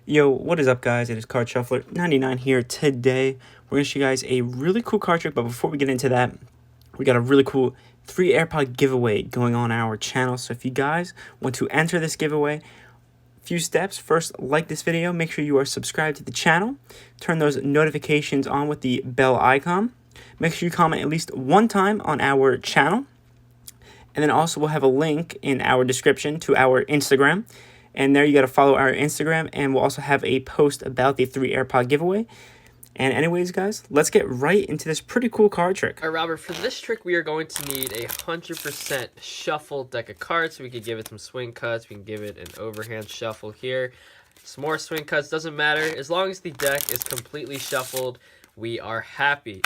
Yo, what is up, guys? It is Card Shuffler 99 here. Today, we're going to show you guys a really cool card trick, but before we get into that, we got a really cool 3 AirPod giveaway going on our channel. So if you guys want to enter this giveaway, few steps. First, like this video, make sure you are subscribed to the channel, turn those notifications on with the bell icon, make sure you comment at least one time on our channel, and then also we'll have a link in our description to our Instagram. And there you got to follow our Instagram, and we'll also have a post about the 3 AirPod giveaway. And anyways, guys, let's get right into this pretty cool card trick. All right, Robert, for this trick, we are going to need a 100% shuffled deck of cards. So we could give it some swing cuts. We can give it an overhand shuffle here. Some more swing cuts, doesn't matter. As long as the deck is completely shuffled, we are happy.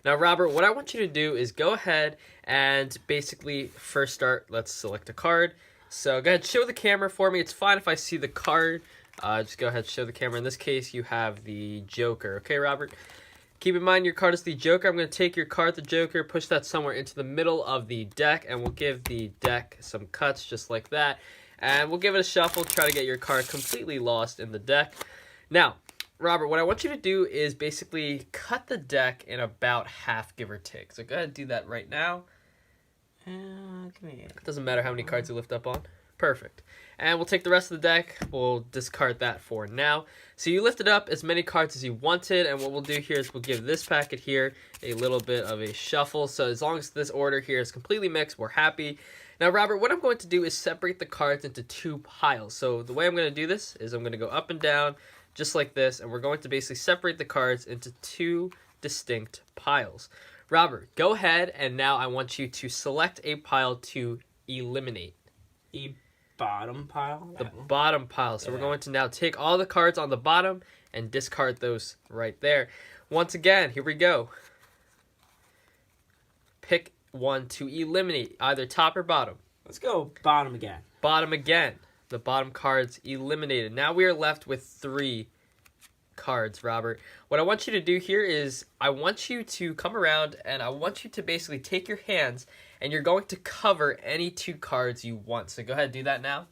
Now, Robert, what I want you to do is go ahead and basically first start, let's select a card. So go ahead, show the camera for me. It's fine if I see the card. Just go ahead, show the camera. In this case, you have the Joker. Okay, Robert? Keep in mind your card is the Joker. I'm going to take your card, the Joker, push that somewhere into the middle of the deck, and we'll give the deck some cuts just like that. And we'll give it a shuffle, try to get your card completely lost in the deck. Now, Robert, what I want you to do is basically cut the deck in about half, give or take. So go ahead and do that right now. It doesn't matter how many cards you lift up on. Perfect. And we'll take the rest of the deck. We'll discard that for now. So you lifted up as many cards as you wanted, and what we'll do here is we'll give this packet here a little bit of a shuffle. So as long as this order here is completely mixed, we're happy. Now, Robert, what I'm going to do is separate the cards into 2 piles. So the way I'm going to do this is I'm going to go up and down just like this, and we're going to basically separate the cards into 2 distinct piles. Robert, go ahead, and now I want you to select a pile to eliminate. The bottom pile? The bottom pile. So we're going to now take all the cards on the bottom and discard those right there. Once again, here we go. Pick one to eliminate, either top or bottom. Let's go bottom again. Bottom again. The bottom cards eliminated. Now we are left with 3 cards, Robert. What I want you to do here is I want you to come around and I want you to basically take your hands and you're going to cover any 2 cards you want. So go ahead and do that now.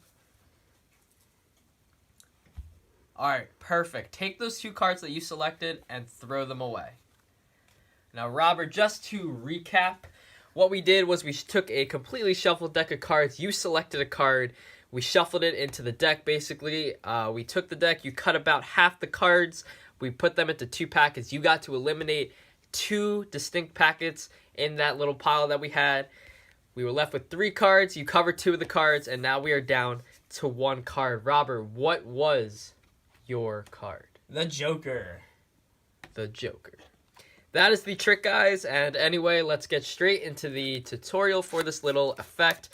All right, perfect. Take those 2 cards that you selected and throw them away. Now, Robert, just to recap, what we did was we took a completely shuffled deck of cards. You selected a card. We shuffled it into the deck, basically. We took the deck. You cut about half the cards. We put them into 2 packets. You got to eliminate 2 distinct packets in that little pile that we had. We were left with 3 cards. You covered 2 of the cards, and now we are down to 1 card. Robert, what was your card? The Joker. The Joker. That is the trick, guys. And anyway, let's get straight into the tutorial for this little effect.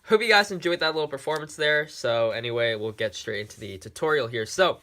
Hope you guys enjoyed that little performance there. So anyway, we'll get straight into the tutorial here. So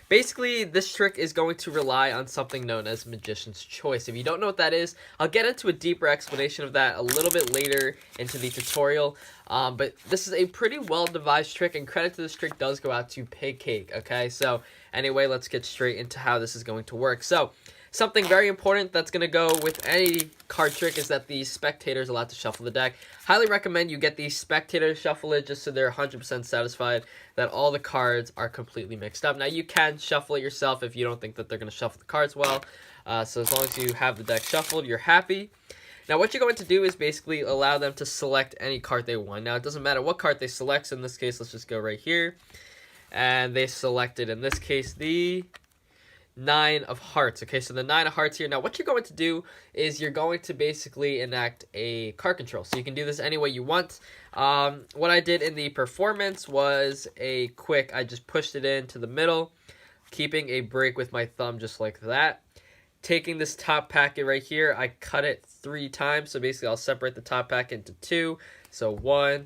basically, this trick is going to rely on something known as Magician's Choice. If you don't know what that is, I'll get into a deeper explanation of that a little bit later into the tutorial. But this is a pretty well-devised trick, and credit to this trick does go out to Pigcake, okay? So anyway, let's get straight into how this is going to work. So something very important that's going to go with any card trick is that the spectator is allowed to shuffle the deck. Highly recommend you get the spectator to shuffle it just so they're 100% satisfied that all the cards are completely mixed up. Now, you can shuffle it yourself if you don't think that they're going to shuffle the cards well. So as long as you have the deck shuffled, you're happy. Now, what you're going to do is basically allow them to select any card they want. Now, it doesn't matter what card they select. So in this case, let's just go right here. And they selected, in this case, the 9 of Hearts. Okay, so the 9 of Hearts here. Now, what you're going to do is you're going to basically enact a card control. So you can do this any way you want. What I did in the performance was I just pushed it into the middle, keeping a break with my thumb just like that. Taking this top packet right here, I cut it 3 times. So basically, I'll separate the top packet into 2. So 1,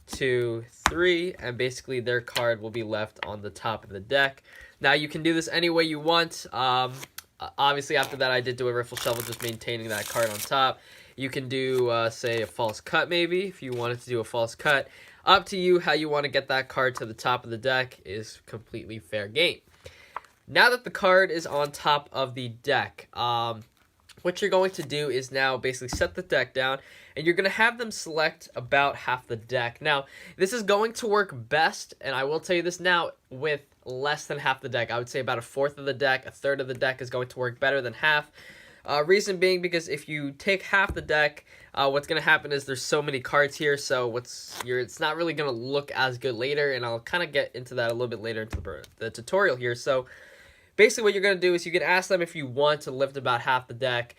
2, 3, and basically their card will be left on the top of the deck. Now, you can do this any way you want. Obviously, after that, I did do a riffle shuffle, just maintaining that card on top. You can do, say, a false cut, maybe, if you wanted to do a false cut. Up to you how you want to get that card to the top of the deck is completely fair game. Now that the card is on top of the deck, what you're going to do is now basically set the deck down, and you're going to have them select about half the deck. Now, this is going to work best, and I will tell you this now, with less than half the deck. I would say about a fourth of the deck. A third of the deck is going to work better than half. Reason being because if you take half the deck, what's going to happen is there's so many cards here, so it's not really going to look as good later, and I'll kind of get into that a little bit later into the tutorial here. So basically what you're going to do is you can ask them if you want to lift about half the deck.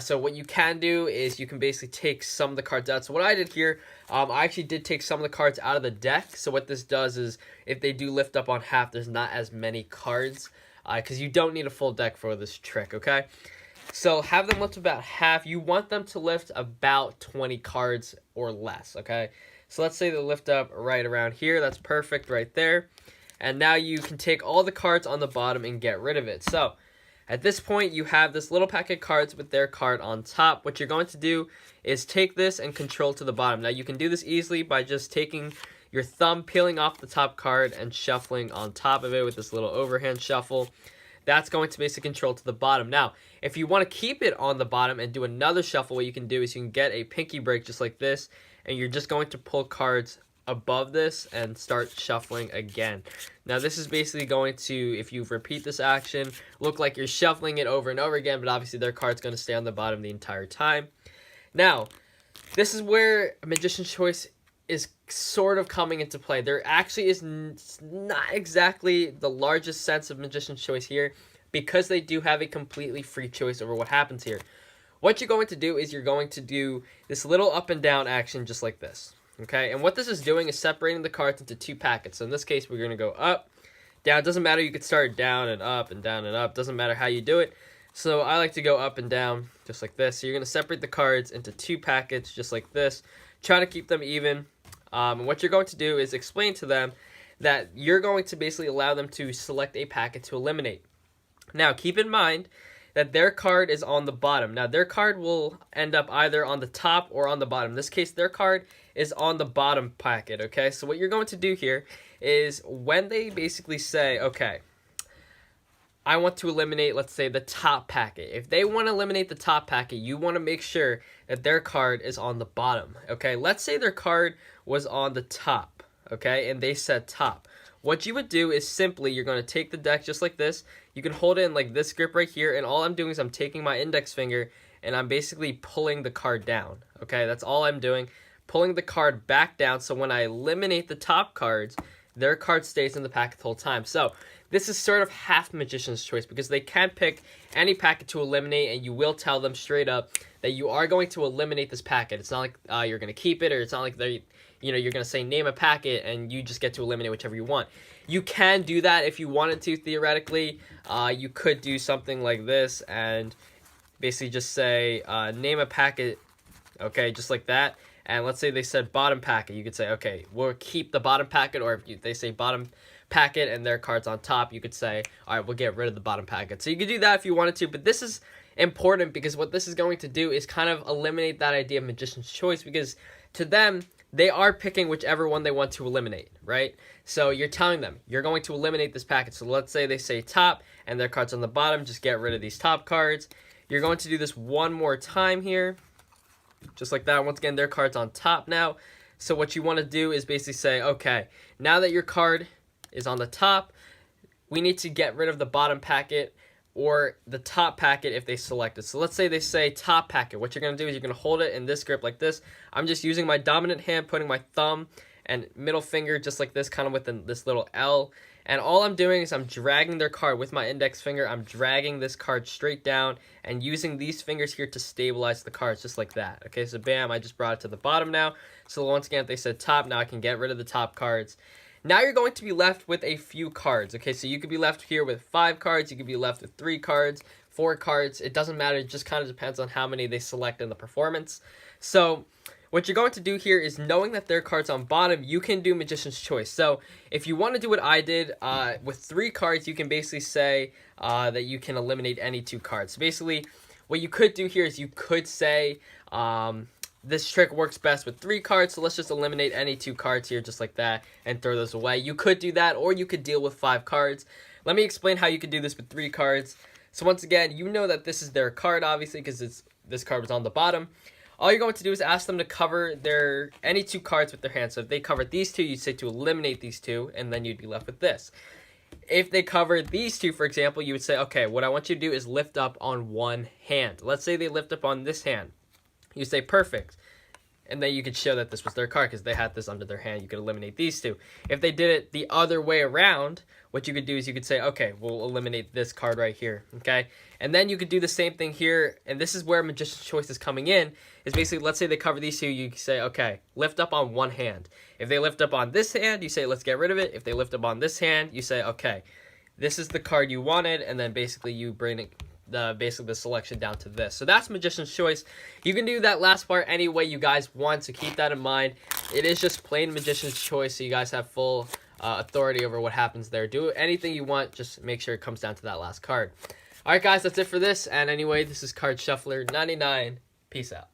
So what you can do is you can basically take some of the cards out. So what I did here, I actually did take some of the cards out of the deck. So what this does is if they do lift up on half, there's not as many cards, because you don't need a full deck for this trick, okay? So have them lift about half. You want them to lift about 20 cards or less, okay? So let's say they lift up right around here. That's perfect right there. And now you can take all the cards on the bottom and get rid of it. So at this point, you have this little pack of cards with their card on top. What you're going to do is take this and control to the bottom. Now you can do this easily by just taking your thumb, peeling off the top card, and shuffling on top of it with this little overhand shuffle. That's going to basically control to the bottom. Now, if you want to keep it on the bottom and do another shuffle, what you can do is you can get a pinky break just like this, and you're just going to pull cards above this and start shuffling again. Now, this is basically going to, if you repeat this action, look like you're shuffling it over and over again, but obviously their card's going to stay on the bottom the entire time. Now, this is where Magician's Choice is sort of coming into play. There actually is not exactly the largest sense of Magician's Choice here because they do have a completely free choice over what happens here. What you're going to do is you're going to do this little up and down action just like this, okay? And what this is doing is separating the cards into two packets. So in this case, we're going to go up, down. It doesn't matter. You could start down and up and down and up. Doesn't matter how you do it. So I like to go up and down just like this. So you're going to separate the cards into two packets just like this. Try to keep them even. And what you're going to do is explain to them that you're going to basically allow them to select a packet to eliminate. Now, keep in mind that their card is on the bottom. Now, their card will end up either on the top or on the bottom. In this case, their card is on the bottom packet, okay? So what you're going to do here is when they basically say, okay, I want to eliminate, let's say, the top packet. If they want to eliminate the top packet, you want to make sure that their card is on the bottom, okay? Let's say their card was on the top, okay, and they said top. What you would do is simply, you're going to take the deck just like this. You can hold it in like this grip right here, and all I'm doing is I'm taking my index finger, and I'm basically pulling the card down, okay? That's all I'm doing, pulling the card back down, so when I eliminate the top cards, their card stays in the packet the whole time. So this is sort of half Magician's Choice because they can pick any packet to eliminate, and you will tell them straight up that you are going to eliminate this packet. It's not like you're going to keep it, or it's not like you're going to say name a packet and you just get to eliminate whichever you want. You can do that if you wanted to, theoretically. You could do something like this and basically just say name a packet, okay, just like that. And let's say they said bottom packet. You could say, okay, we'll keep the bottom packet, or if they say bottom packet and their card's on top, you could say, all right, we'll get rid of the bottom packet. So you could do that if you wanted to, but this is important because what this is going to do is kind of eliminate that idea of Magician's Choice, because to them, they are picking whichever one they want to eliminate, right? So you're telling them, you're going to eliminate this packet. So let's say they say top and their card's on the bottom, just get rid of these top cards. You're going to do this one more time here, just like that. Once again, their card's on top now. So what you want to do is basically say, okay, now that your card is on the top, we need to get rid of the bottom packet or the top packet if they select it. So let's say they say top packet. What you're going to do is you're going to hold it in this grip like this. I'm just using my dominant hand, putting my thumb and middle finger just like this, kind of with this little L. And all I'm doing is I'm dragging their card with my index finger. I'm dragging this card straight down and using these fingers here to stabilize the cards just like that. Okay, so bam, I just brought it to the bottom now. So once again, if they said top, now I can get rid of the top cards. Now you're going to be left with a few cards, okay? So you could be left here with 5 cards, you could be left with 3 cards, 4 cards. It doesn't matter, it just kind of depends on how many they select in the performance. So what you're going to do here is, knowing that their card's on bottom, you can do Magician's Choice. So if you want to do what I did, with 3 cards, you can basically say that you can eliminate any 2 cards. So basically, what you could do here is you could say, this trick works best with 3 cards, so let's just eliminate any 2 cards here just like that and throw those away. You could do that, or you could deal with 5 cards. Let me explain how you could do this with 3 cards. So once again, you know that this is their card, obviously, because this card was on the bottom. All you're going to do is ask them to cover any 2 cards with their hand. So if they covered these 2, you'd say to eliminate these 2, and then you'd be left with this. If they cover these two, for example, you would say, okay, what I want you to do is lift up on one hand. Let's say they lift up on this hand. You say, perfect. And then you could show that this was their card because they had this under their hand. You could eliminate these two. If they did it the other way around, what you could do is you could say, okay, we'll eliminate this card right here, okay? And then you could do the same thing here, and this is where Magician's Choice is coming in, is basically, let's say they cover these two, you say, okay, lift up on one hand. If they lift up on this hand, you say, let's get rid of it. If they lift up on this hand, you say, okay, this is the card you wanted, and then basically you bring it, basically the selection down to this. So that's Magician's Choice. You can do that last part any way you guys want, so keep that in mind. It is just plain Magician's Choice, so you guys have full authority over what happens there. Do anything you want, just make sure it comes down to that last card. Alright guys, that's it for this, and anyway, this is Card Shuffler 99. Peace out.